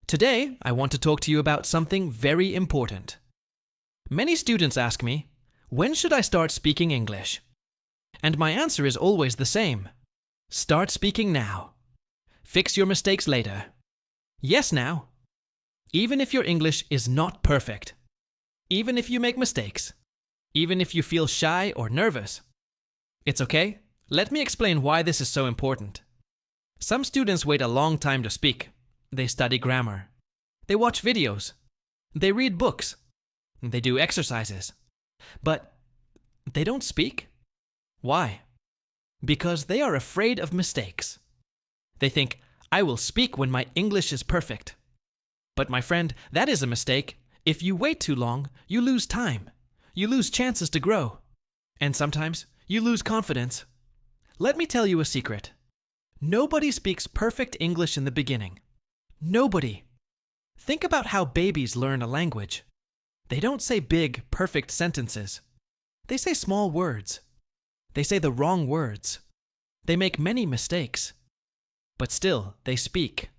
Today, I want to talk to you about something very important. Many students ask me, when should I start speaking English? And my answer is always the same. Start speaking now. Fix your mistakes later. Yes, now. Even if your English is not perfect. Even if you make mistakes. Even if you feel shy or nervous. It's okay. Let me explain why this is so important. Some students wait a long time to speak. They study grammar. They watch videos. They read books. They do exercises. But they don't speak? Why? Because they are afraid of mistakes. They think, I will speak when my English is perfect. But my friend, that is a mistake. If you wait too long, you lose time. You lose chances to grow. And sometimes, you lose confidence. Let me tell you a secret. Nobody speaks perfect English in the beginning. Nobody. Think about how babies learn a language. They don't say big, perfect sentences. They say small words. They say the wrong words. They make many mistakes. But still, they speak.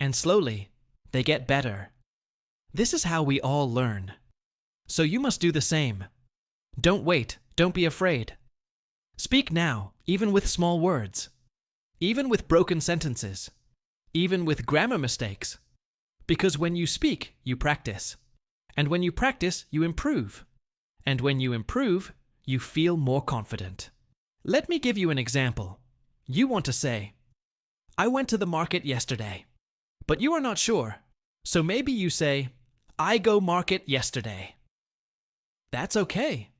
And slowly, they get better. This is how we all learn. So you must do the same. Don't wait. Don't be afraid. Speak now, even with small words. Even with broken sentences. Even with grammar mistakes. Because when you speak, you practice. And when you practice, you improve. And when you improve, you feel more confident. Let me give you an example. You want to say, I went to the market yesterday. But you are not sure. So maybe you say, I go market yesterday. That's okay.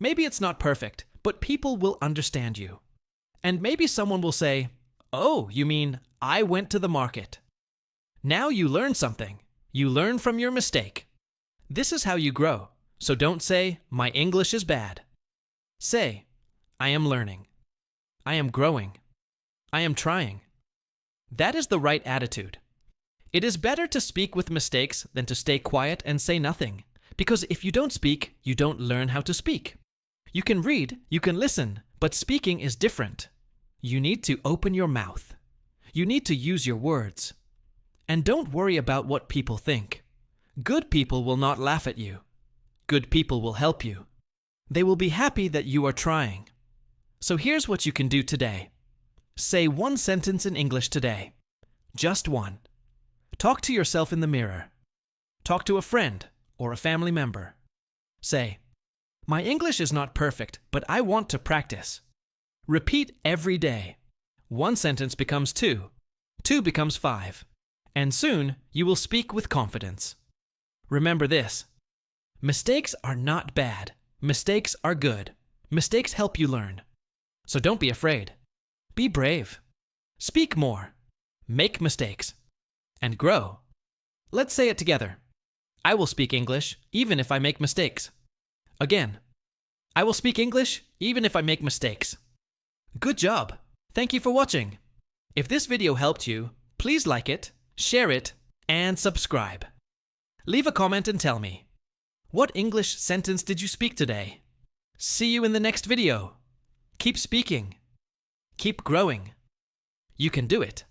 Maybe it's not perfect, but people will understand you. And maybe someone will say, oh, you mean I went to the market. Now you learn something. You learn from your mistake. This is how you grow. So don't say, my English is bad. Say, I am learning. I am growing. I am trying. That is the right attitude. It is better to speak with mistakes than to stay quiet and say nothing. Because if you don't speak, you don't learn how to speak. You can read, you can listen, but speaking is different. You need to open your mouth. You need to use your words. And don't worry about what people think. Good people will not laugh at you. Good people will help you. They will be happy that you are trying. So here's what you can do today. Say one sentence in English today. Just one. Talk to yourself in the mirror. Talk to a friend or a family member. Say, my English is not perfect, but I want to practice. Repeat every day. One sentence becomes two. Two becomes five. And soon, you will speak with confidence. Remember this. Mistakes are not bad. Mistakes are good. Mistakes help you learn. So don't be afraid. Be brave. Speak more. Make mistakes. And grow. Let's say it together. I will speak English even if I make mistakes. Again. I will speak English even if I make mistakes. Good job. Thank you for watching. If this video helped you, please like it, share it, and subscribe. Leave a comment and tell me, what English sentence did you speak today? See you in the next video. Keep speaking. Keep growing. You can do it.